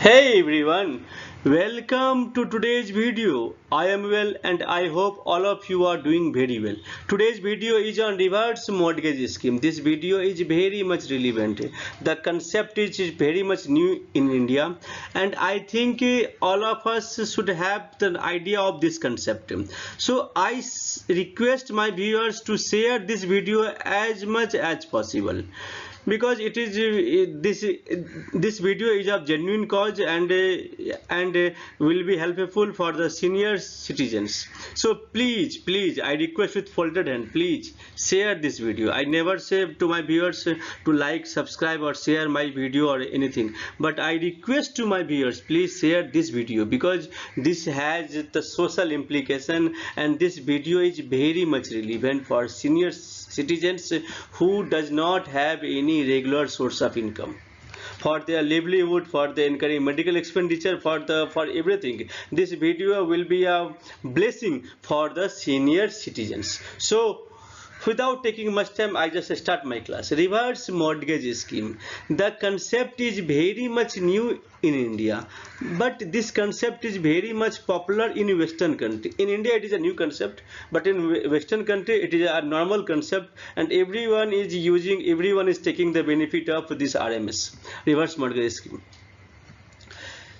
Hey everyone, welcome to today's video. I am well and I hope all of you are doing very well. Today's video is on reverse mortgage scheme. This video is very much relevant. The concept is very much new in India and I think all of us should have the idea of this concept. So I request my viewers to share this video as much as possible because it is this video is of genuine cause and will be helpful for the senior citizens. So please I request with folded hand, please share this video. I never say to my viewers to like, subscribe or share my video or anything, but I request to my viewers, please share this video because this has the social implication and this video is very much relevant for senior citizens who does not have any regular source of income for their livelihood, for the incurring medical expenditure, for everything. This video will be a blessing for the senior citizens. So without taking much time, I just start my class. Reverse mortgage scheme. The concept is very much new in India, but this concept is very much popular in Western country. In India, it is a new concept, but in Western country, it is a normal concept, and everyone is taking the benefit of this RMS, reverse mortgage scheme.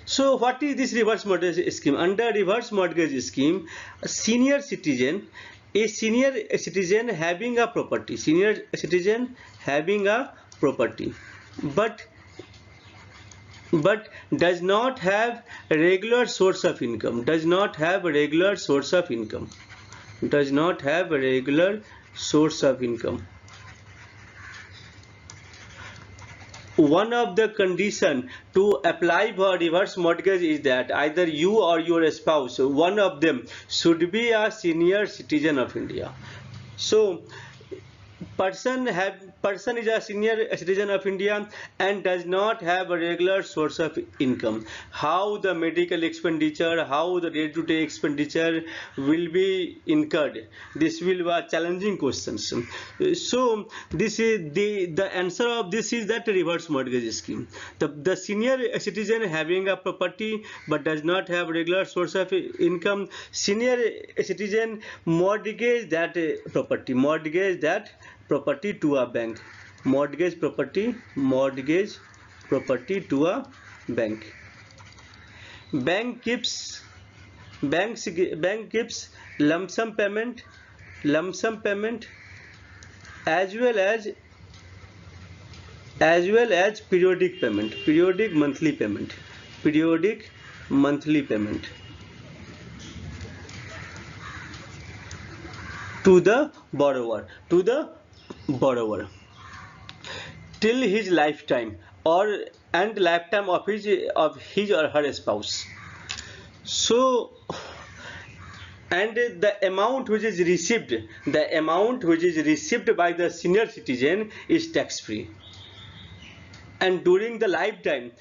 So what is this reverse mortgage scheme? Under reverse mortgage scheme, a senior citizen having a property, but does not have a regular source of income, One of the condition to apply for reverse mortgage is that either you or your spouse, one of them, should be a senior citizen of India. So person is a senior citizen of India and does not have a regular source of income. How the medical expenditure, how the day-to-day expenditure will be incurred? This will be a challenging questions. So this is the answer of this is that reverse mortgage scheme. The senior citizen having a property but does not have regular source of income, senior citizen mortgage that property to a bank, mortgage property to a bank. Bank gives lump sum payment as well as periodic monthly payment to the borrower till his lifetime and lifetime of his or her spouse. So and the amount which is received by the senior citizen is tax free, and during the lifetime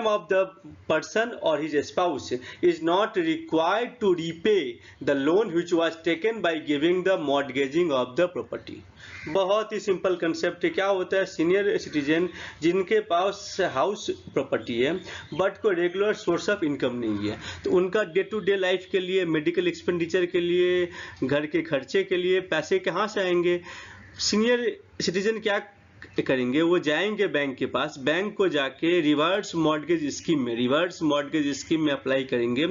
of the person or his spouse is not required to repay the loan which was taken by giving the mortgaging of the property. बहुत ही simple concept है. क्या होता है, senior citizen जिनके पास house property है but कोई regular source of income नहीं है, तो उनका डे टू डे लाइफ के लिए, मेडिकल एक्सपेंडिचर के लिए, घर के खर्चे के लिए पैसे कहाँ से आएंगे? सीनियर सिटीजन क्या करेंगे, वो जाएंगे बैंक के पास, बैंक को जाके रिवर्स मॉर्गेज स्कीम में अप्लाई करेंगे.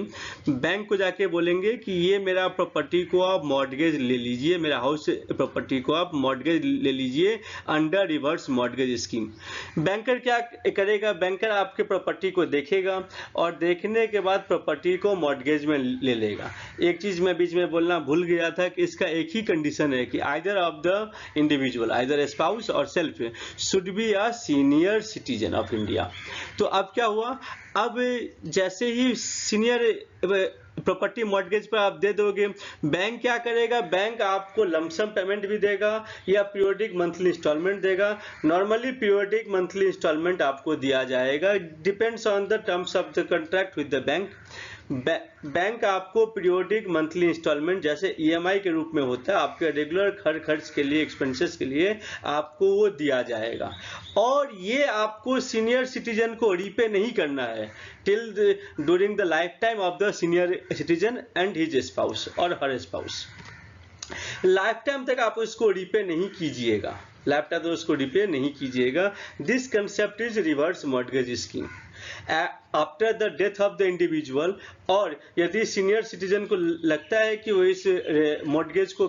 बैंक को जाके बोलेंगे कि ये मेरा प्रॉपर्टी को आप मॉर्गेज ले लीजिए, मेरा हाउस प्रॉपर्टी को आप मॉर्गेज ले लीजिए under reverse mortgage scheme. Banker क्या करेगा, बैंकर आपके प्रॉपर्टी को देखेगा और देखने के बाद प्रॉपर्टी को मॉर्गेज में ले लेगा. एक चीज मैं बीच में बोलना भूल गया था कि इसका एक ही कंडीशन है कि either of the individual, either spouse और self should be a senior citizen of India. तो अब क्या हुआ, अब जैसे ही सीनियर प्रॉपर्टी मॉर्गेज पर आप दे दोगे, बैंक क्या करेगा, बैंक आपको लमसम पेमेंट भी देगा या पीरियोडिक मंथली इंस्टॉलमेंट देगा. नॉर्मली पीरियोडिक मंथली इंस्टॉलमेंट आपको दिया जाएगा, depends on the terms of the contract with the bank. Bank आपको पीरियोडिक मंथली इंस्टॉलमेंट जैसे ईएमआई के रूप में होता है, आपके रेगुलर खर्च के लिए, एक्सपेंसेस के लिए आपको वो दिया जाएगा, और ये आपको सीनियर सिटीजन को रीपे नहीं करना है till during the life time of the senior citizen and his spouse और हर स्पाउस। लाइफ टाइम तक आप उसको रीपे नहीं कीजिएगा, लाइफ टाइम तक उसको रीपे नहीं कीजिएगा। This concept is reverse mortgage scheme after the death of the individual. और यदि सीनियर सिटीजन को लगता है कि वो इस मॉर्गेज को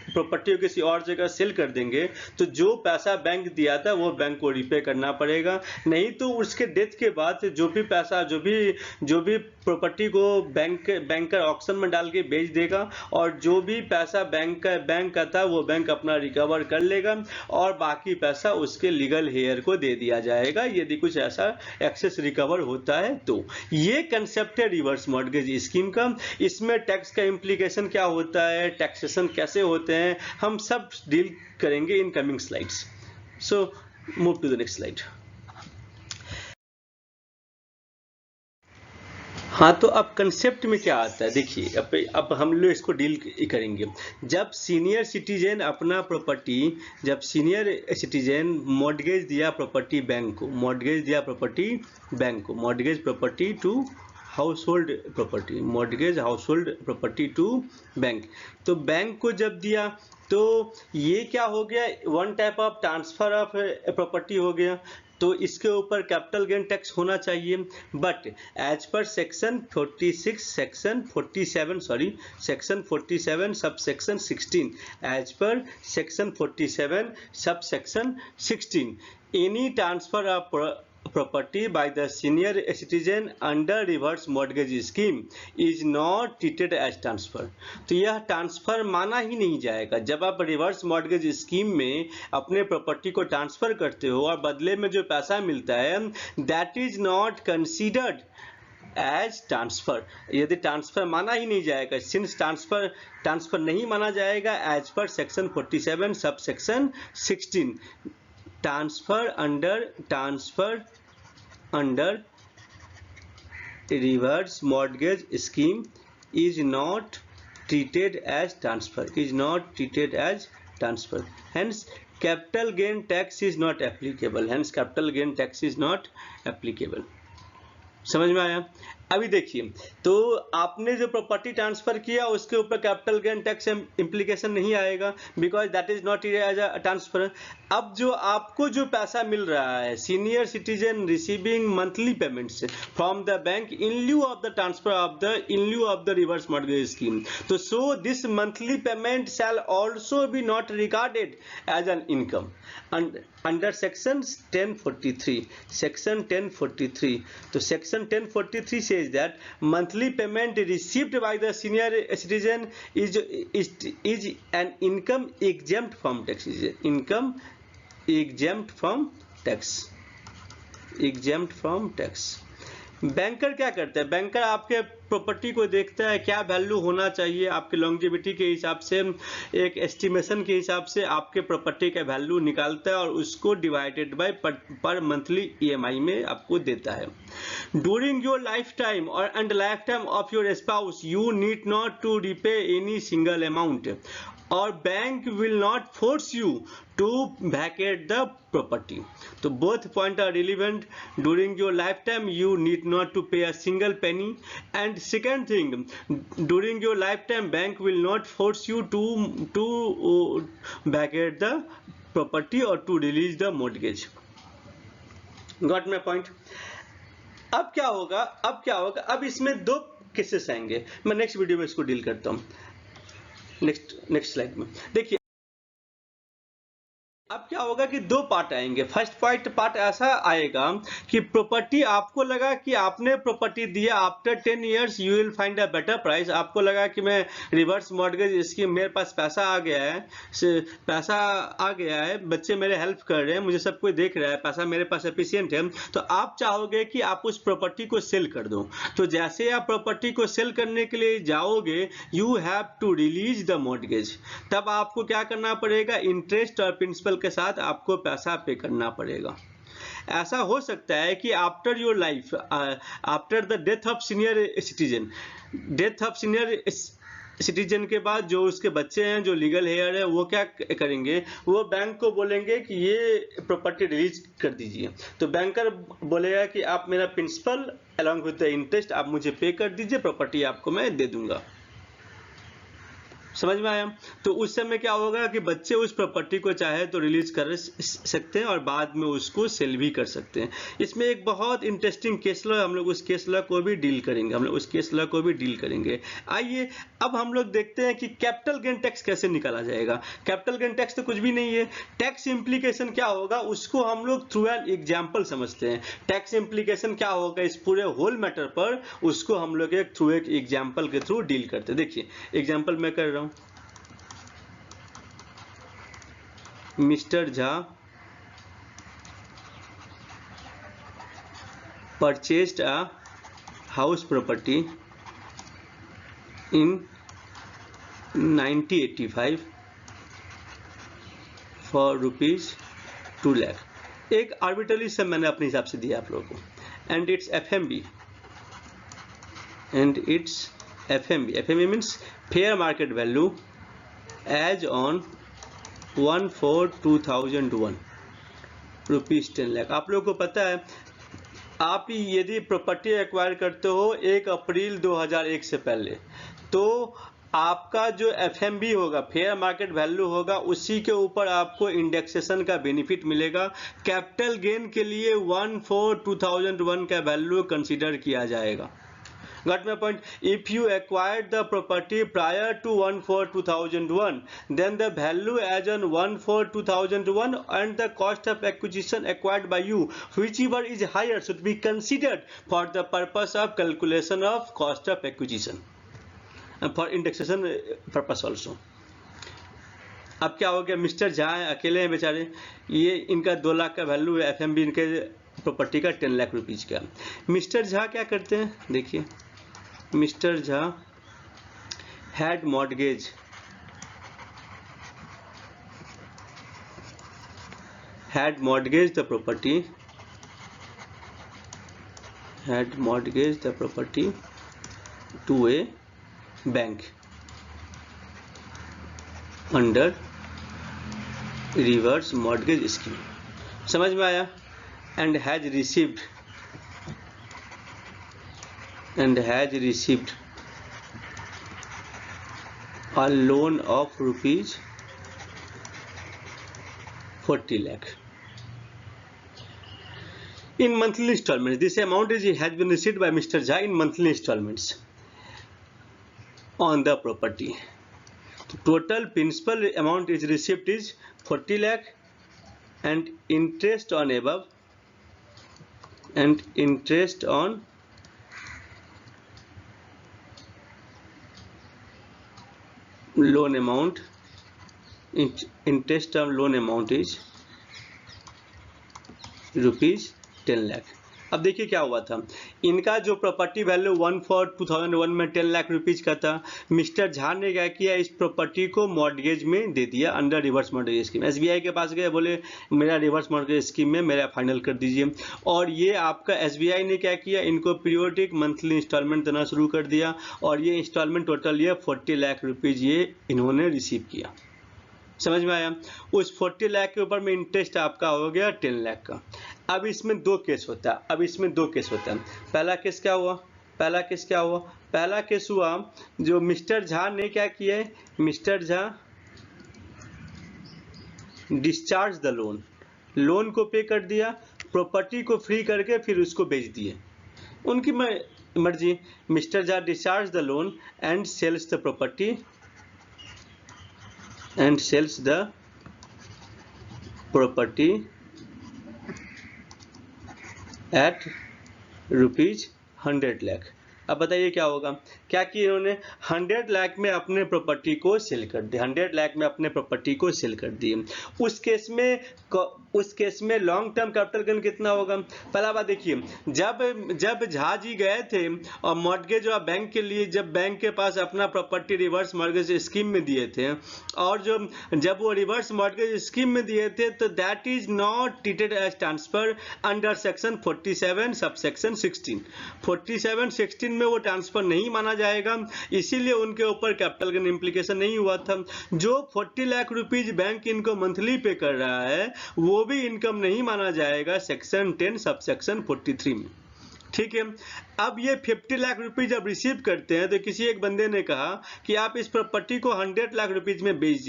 प्रॉपर्टी को किसी और जगह सेल कर देंगे, तो जो पैसा बैंक दिया था वो बैंक को रीपे करना पड़ेगा, नहीं तो उसके डेथ के बाद जो भी पैसा, जो भी प्रॉपर्टी को बैंकर ऑक्शन में डाल के बेच देगा, और जो भी पैसा बैंक का था वो बैंक अपना रिकवर कर लेगा, और बाकी पैसा उसके लीगल हेयर को दे दिया जाएगा यदि कुछ ऐसा एक्सेस रिकवर होता है तो। ये कंसेप्ट है रिवर्स मॉर्गेज स्कीम का। इसमें टैक्स का इम्प्लीकेशन क्या होता है, टैक्सेशन कैसे होते हैं, हम सब डील करेंगे in coming slides. So move to the next slide. हाँ, तो अब कंसेप्ट में क्या आता है देखिए, अब हम लोग इसको डील करेंगे। जब सीनियर सिटीजन अपना प्रॉपर्टी, जब सीनियर सिटीजन मॉर्गेज दिया प्रॉपर्टी बैंक को, मॉर्गेज दिया प्रॉपर्टी बैंक को, mortgage property to household property, mortgage household property to bank, तो बैंक को जब दिया तो ये क्या हो गया, one type of transfer of property हो गया, तो इसके ऊपर कैपिटल गेन टैक्स होना चाहिए। But as per section 46 section 47 subsection 16, as per section 47 subsection 16, any transfer of property by the senior citizen under reverse mortgage scheme is not treated as transfer। तो यह transfer माना ही नहीं जाएगा। जब आप रिवर्स मॉर्गेज स्कीम में अपने प्रॉपर्टी को ट्रांसफर करते हो और बदले में जो पैसा मिलता है, that is not considered as transfer. यदि ट्रांसफर माना ही नहीं जाएगा, सिंस ट्रांसफर नहीं माना जाएगा, as per section 47 subsection 16, transfer under reverse mortgage scheme is not treated as transfer, hence capital gain tax is not applicable, समझ में आया? अभी देखिए, तो आपने जो प्रॉपर्टी ट्रांसफर किया उसके ऊपर कैपिटल गेन टैक्स इम्प्लीकेशन नहीं आएगा, because that is not as a transfer. अब जो आपको जो पैसा मिल रहा है, senior citizen receiving monthly payments from the bank in lieu of the transfer of the reverse mortgage scheme, तो so this monthly payment shall also be not regarded as an income under section 1043, section 1043। तो section 1043 says that monthly payment received by the senior citizen is an income exempt from tax, exempt from tax। Banker क्या करता है, banker आपके property को देखता है, क्या value होना चाहिए, आपके लॉन्जिविटी के हिसाब से, एक एस्टिमेशन के हिसाब से आपके प्रॉपर्टी का वैल्यू निकालता है और उसको डिवाइडेड बाय पर मंथली ईएमआई में आपको देता है। ड्यूरिंग योर लाइफ टाइम और and lifetime of your spouse you need not to repay any single amount, और bank will not force you to vacate the property। तो both point are relevant। during your lifetime you need not to pay a single penny, and second thing, during your lifetime bank will not force you to vacate the property or to release the mortgage। got my point? अब क्या होगा, अब इसमें दो cases आएंगे, मैं next video में इसको डील करता हूँ, नेक्स्ट स्लाइड में देखिए। अब क्या होगा कि दो पार्ट आएंगे। फर्स्ट पार्ट ऐसा आएगा कि प्रॉपर्टी, आपको लगा कि आपने प्रॉपर्टी दिया, after 10 years you will find a better price. आपको लगा कि मैं रिवर्स मॉर्गेज स्कीम, मेरे पास पैसा आ गया है, बच्चे मेरे हेल्प कर रहे हैं, मुझे सब कोई देख रहा है, पैसा मेरे पास एफिशिएंट है, तो आप चाहोगे कि आप उस प्रॉपर्टी को सेल कर दो। तो जैसे आप प्रॉपर्टी को सेल करने के लिए जाओगे, you have to release the mortgage. तब आपको क्या करना पड़ेगा, इंटरेस्ट और प्रिंसिपल के साथ आपको पैसा पे करना पड़ेगा। ऐसा हो सकता है कि after your life, after the death of senior citizen के बाद जो उसके बच्चे हैं, जो लीगल हेयर है, वो क्या करेंगे, वो बैंक को बोलेंगे कि ये प्रॉपर्टी रिलीज कर दीजिए। तो बैंकर बोलेगा कि आप मेरा principal along with the interest आप मुझे पे कर दीजिए, प्रॉपर्टी आपको मैं दे दूंगा। समझ में आया? तो उस समय क्या होगा कि बच्चे उस प्रॉपर्टी को चाहे तो रिलीज कर सकते हैं और बाद में उसको सेल भी कर सकते हैं। इसमें एक बहुत इंटरेस्टिंग केस लॉ, हम लोग उस केस लॉ को भी डील करेंगे, आइए अब हम लोग देखते हैं कि कैपिटल गेन टैक्स कैसे निकाला जाएगा। कैपिटल गेन टैक्स तो कुछ भी नहीं है, टैक्स इम्प्लीकेशन क्या होगा उसको हम लोग थ्रू एन एग्जाम्पल समझते हैं। टैक्स इम्प्लीकेशन क्या होगा इस पूरे होल मैटर पर, उसको हम लोग एक एग्जाम्पल के थ्रू डील करते हैं। देखिए एग्जाम्पल मैं कर रहा हूं। Mister Jha purchased a house property in 1985 for rupees 2 lakh। एक आर्बिट्ररी सम मैंने अपने हिसाब से दिया आप लोगों को, and it's FMB means fair market value as on 1/4/2001 rupees 10 lakh. आप लोगों को पता है, आप यदि प्रॉपर्टी एक्वायर करते हो 1 अप्रैल 2001 से पहले, तो आपका जो FMB होगा, फेयर मार्केट वैल्यू होगा, उसी के ऊपर आपको इंडेक्सेशन का बेनिफिट मिलेगा। कैपिटल गेन के लिए 1/4/2001 का वैल्यू कंसीडर किया जाएगा। Got my point? If you acquired the property prior to 1/4/2001, then the value as on 1/4/2001 and the cost of acquisition acquired by you, whichever is higher, should be considered for the purpose of calculation of cost of acquisition and for indexation purpose also. अब क्या हो गया, mister Jha अकेले हैं बेचारे, ये इनका 2 लाख का वैल्यू है, FMB इनके प्रॉपर्टी का 10 लाख रुपीज का। मिस्टर झा क्या करते हैं, देखिए Mr. Jha had mortgaged the property to a bank under reverse mortgage scheme। समझ में आया? and has received a loan of rupees 40 lakh in monthly installments. This amount has been received by Mr. Jha in monthly installments on the property. The total principal amount is received is 40 lakh and interest on above and interest on loan amount, interest on loan amount is rupees 10 lakh। अब देखिए क्या हुआ था, इनका जो property value 1/4/2001 में 10 lakh rupees का था, मिस्टर झा ने क्या किया, इस प्रॉपर्टी को मॉर्गेज में दे दिया under reverse mortgage scheme. SBI के पास गए, बोले मेरा रिवर्स मॉर्गेज स्कीम में मेरा फाइनल कर दीजिए, और ये आपका SBI ने क्या किया, इनको पीरियोडिक मंथली इंस्टॉलमेंट देना शुरू कर दिया, और ये इंस्टॉलमेंट टोटल ये 40 लाख रुपीज ये इन्होंने रिसीव किया। समझ में आया? उस 40 लाख के ऊपर में इंटरेस्ट आपका हो गया 10 लाख का। अब इसमें दो केस होता है। पहला केस क्या हुआ, पहला केस हुआ जो मिस्टर झा ने क्या किया है, mister Jha discharge the loan को पे कर दिया, प्रॉपर्टी को फ्री करके फिर उसको बेच दिए, उनकी मर्जी। Mister Jha discharge the loan and sells the property at rupees 100 lakh. अब बताइए क्या होगा, क्या कि इन्होंने 100 लाख में अपने प्रॉपर्टी को सेल कर दिया, 100 लाख में अपने प्रॉपर्टी को सेल कर दिए। उस केस में उस केस में लॉन्ग टर्म कैपिटल गेन कितना होगा? पहला बात देखिए, जब झा जी गए थे और मॉर्गेज और बैंक के लिए, जब बैंक के पास अपना प्रॉपर्टी रिवर्स मॉर्गेज स्कीम में दिए थे, और जब वो रिवर्स मॉर्गेज स्कीम में दिए थे, तो that is not treated as transfer under section 47 subsection 16। 47-16 में वो ट्रांसफर नहीं माना जाएगा, इसीलिए उनके ऊपर कैपिटल गेन इम्प्लीकेशन नहीं हुआ था। जो 40 लाख रुपीज बैंक इनको मंथली पे कर रहा है, वो भी इनकम नहीं माना जाएगा सेक्शन 10 सबसेक्शन 43 में। ठीक है, अब ये 50 लाख रुपीज जब रिसीव करते हैं, तो किसी एक बंदे ने कहा कि आप इस प्रॉपर्टी को 100 लाख रुपीज में बेच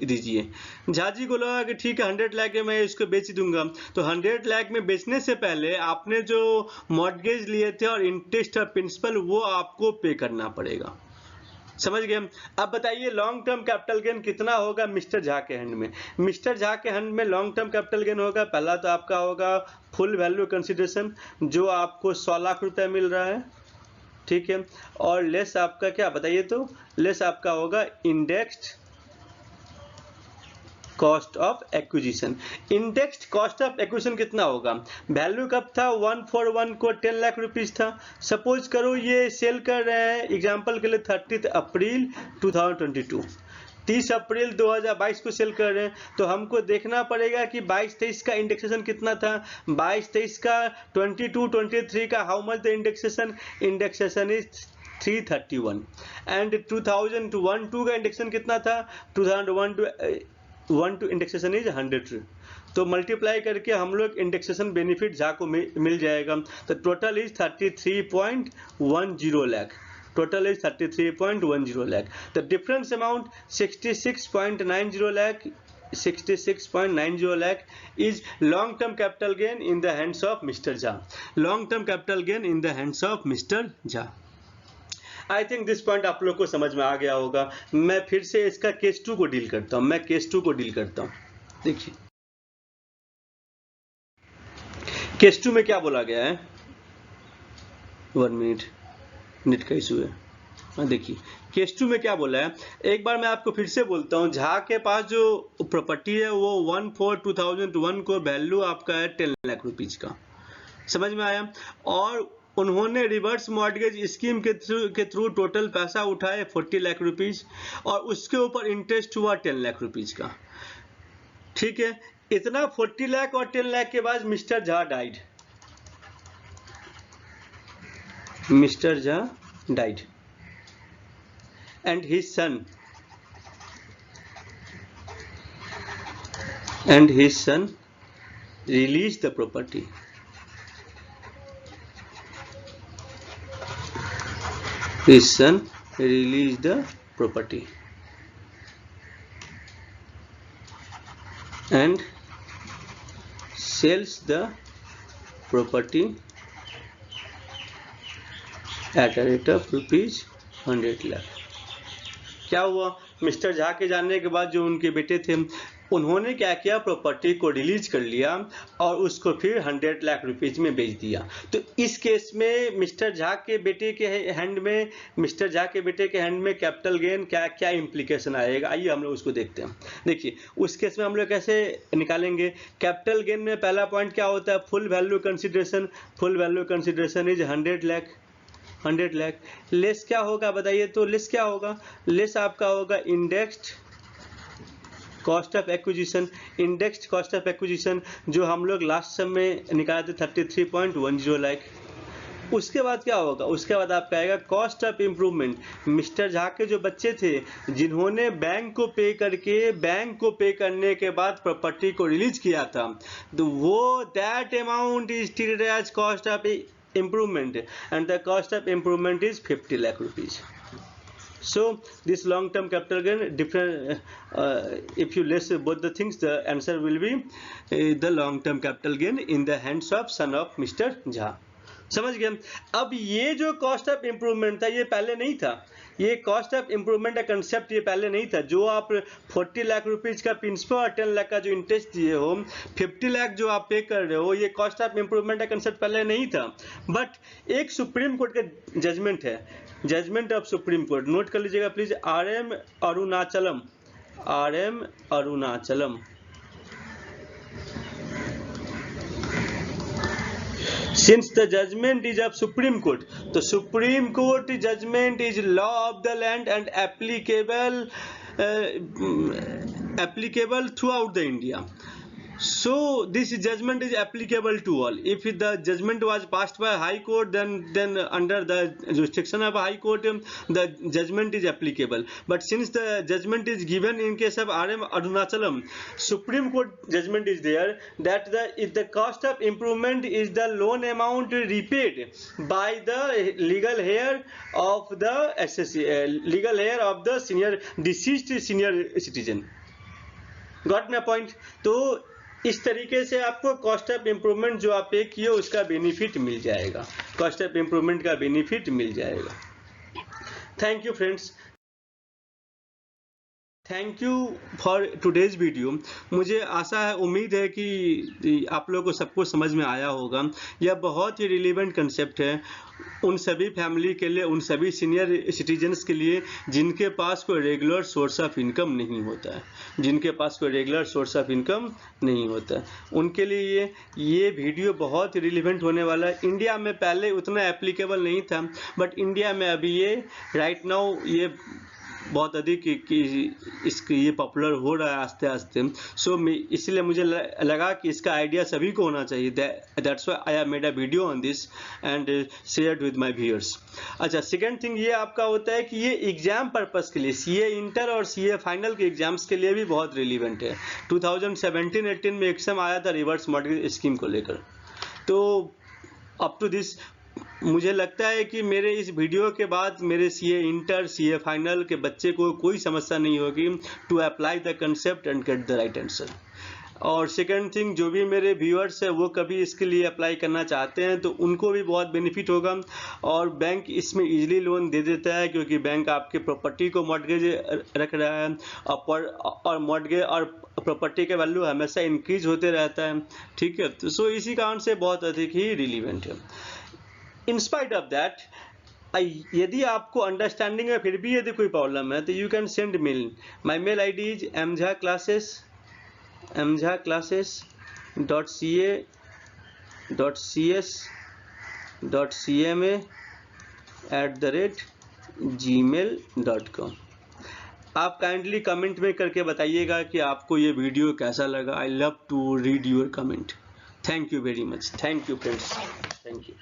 दीजिए। झा जी को लगा कि ठीक है 100 लाख में मैं इसको बेच दूंगा। तो 100 लाख में बेचने से पहले आपने जो मॉर्गेज लिए थे और इंटरेस्ट और प्रिंसिपल, वो आपको पे करना पड़ेगा। समझ गए? अब बताइए लॉन्ग टर्म कैपिटल गेन कितना होगा मिस्टर झा के हैंड में? मिस्टर झा के हैंड में लॉन्ग टर्म कैपिटल गेन होगा, पहला तो आपका होगा फुल वैल्यू कंसिडरेशन, जो आपको 100 लाख रुपए मिल रहा है। ठीक है, और लेस आपका क्या बताइए, तो लेस आपका होगा indexed cost of acquisition. Indexed cost of acquisition कितना होगा? वैल्यू कब था? 141 को 10 लाख रुपीज था। सपोज करो ये सेल कर रहे हैं एग्जांपल के लिए 30 अप्रैल 2022, 30 अप्रैल 2022 को सेल कर रहे हैं, तो हमको देखना पड़ेगा कि 22-23 का इंडेक्सेशन कितना था। 22-23 का 22-23 का how much the indexation? Indexation is 331। And 2001-2 का इंडेक्सेशन कितना था? 2001 टू इंडेक्सेशन इज 100। तो मल्टीप्लाई करके हम लोग इंडेक्सेशन बेनिफिट झा को मिल जाएगा। तो total is 33.10 lakh. Total is 33.10 lakh. The difference amount 66.90 lakh 66.90 lakh is long term capital gain in the hands of Mr. Jha. Long term capital gain in the hands of Mr. Jha. I think this point आप लोग को समझ में आ गया होगा। मैं फिर से इसका केस 2 को डील करता हूं। देखिए केस 2 में क्या बोला गया है। 1 मिनट, नेट का इशू है। देखिए केस 2 में क्या बोला है, एक बार मैं आपको फिर से बोलता हूं। झा के पास जो प्रॉपर्टी है वो 1/4/2001 को वैल्यू आपका है 10 लाख रुपीज का। समझ में आया? और उन्होंने रिवर्स मॉर्गेज स्कीम के थ्रू टोटल पैसा उठाए 40 लाख रुपीज, और उसके ऊपर इंटरेस्ट हुआ 10 लाख रुपीज का। ठीक है, इतना 40 लाख और 10 लाख के बाद mister Jha died. Mister Jha died and his son released the property. His son released the property and sells the property at a rate of rupees 100 lakh. क्या हुआ? मिस्टर झा के जानने के बाद जो उनके बेटे थे, उन्होंने क्या किया, प्रॉपर्टी को रिलीज कर लिया और उसको फिर 100 लाख रुपीज में बेच दिया। तो इस केस में मिस्टर झा के बेटे के हैंड में कैपिटल गेन क्या इंप्लीकेशन आएगा, आइए हम लोग उसको देखते हैं। देखिए उस केस में हम लोग कैसे निकालेंगे कैपिटल गेन में। पहला पॉइंट क्या होता है, full value consideration. Full value consideration is 100 lakh. Less क्या होगा बताइए, तो लेस क्या होगा? लेस आपका होगा indexed cost of acquisition. Indexed cost of acquisition जो हम लोग लास्ट सम में निकाले थे 33.10 लाख। उसके बाद क्या होगा? उसके बाद आपका आएगा cost of improvement. Mister Jha के जो बच्चे थे जिन्होंने बैंक को पे करने के बाद प्रॉपर्टी को रिलीज किया था, तो वो that amount is treated as cost of improvement, and the cost of improvement is 50 lakh rupees. So this long term capital gain different, if you less both the things, the answer will be the long term capital gain in the hands of son of Mr. Jha. समझ गए? अब ये जो cost of improvement था ये पहले नहीं था। ये कॉस्ट ऑफ इम्प्रूवमेंट का कंसेप्ट ये पहले नहीं था। जो आप 40 लाख रुपीज का प्रिंसिपल और 10 लाख का जो इंटरेस्ट दिए हो, 50 लाख जो आप पे कर रहे हो, ये कॉस्ट ऑफ इम्प्रूवमेंट का कंसेप्ट पहले नहीं था। बट एक सुप्रीम कोर्ट का जजमेंट है, judgment of supreme court, note कर लीजिएगा please. RM Arunachalam Since the judgment is of Supreme Court, the Supreme Court judgment is law of the land and applicable throughout the India. So this judgment is applicable to all. If the judgment was passed by High Court, then under the jurisdiction of High Court, the judgment is applicable. But since the judgment is given in case of RM Arunachalam, Supreme Court judgment is there that if the cost of improvement is the loan amount repaid by the legal heir of the legal heir of the deceased senior citizen. Got my point? तो इस तरीके से आपको cost of improvement जो आप पे किए उसका बेनिफिट मिल जाएगा, कॉस्ट ऑफ इम्प्रूवमेंट का बेनिफिट मिल जाएगा. Thank you friends, thank you for today's video. मुझे आशा है, उम्मीद है कि आप लोगों को सब कुछ समझ में आया होगा. यह बहुत ही रिलेवेंट कंसेप्ट है उन सभी फैमिली के लिए, उन सभी सीनियर सिटीजन्स के लिए जिनके पास कोई रेगुलर सोर्स ऑफ इनकम नहीं होता है, जिनके पास कोई रेगुलर सोर्स ऑफ इनकम नहीं होता है, उनके लिए ये वीडियो बहुत ही रिलेवेंट होने वाला है. इंडिया में पहले उतना एप्लीकेबल नहीं था, बट इंडिया में अभी ये राइट नाउ ये बहुत अधिक ये पॉपुलर हो रहा है आस्ते आस्ते. सो इसलिए मुझे लगा कि इसका आइडिया सभी को होना चाहिए. That's why I have made a video on this and shared with my viewers. अच्छा, सेकंड थिंग ये आपका होता है कि ये एग्जाम पर्पस के लिए, सीए इंटर और सीए फाइनल के एग्जाम्स के लिए भी बहुत रिलेवेंट है. 2017-18 में एग्जाम आया था रिवर्स मॉर्गेज स्कीम को लेकर. तो अप टू दिस मुझे लगता है कि मेरे इस वीडियो के बाद मेरे सीए इंटर सीए फाइनल के बच्चे को कोई समस्या नहीं होगी to apply the concept and get the right answer. और सेकंड थिंग, जो भी मेरे व्यूअर्स है वो कभी इसके लिए अप्लाई करना चाहते हैं तो उनको भी बहुत बेनिफिट होगा. और बैंक इसमें इजीली लोन दे देता है क्योंकि बैंक आपके प्रॉपर्टी को मॉर्गेज रख रहा है और मॉर्गेज और प्रॉपर्टी का वैल्यू हमेशा इंक्रीज होते रहता है. ठीक है, तो सो इसी कारण से बहुत अधिक ही रिलीवेंट है. इन स्पाइट ऑफ दैट, यदि आपको अंडरस्टैंडिंग में फिर भी यदि कोई प्रॉब्लम है तो you can send mail. My mail I D is mjha.classes.ca.cma@gmail.com. आप काइंडली कमेंट में करके बताइएगा कि आपको ये वीडियो कैसा लगा. I love to read your comment. Thank you very much. Thank you friends. Thank you.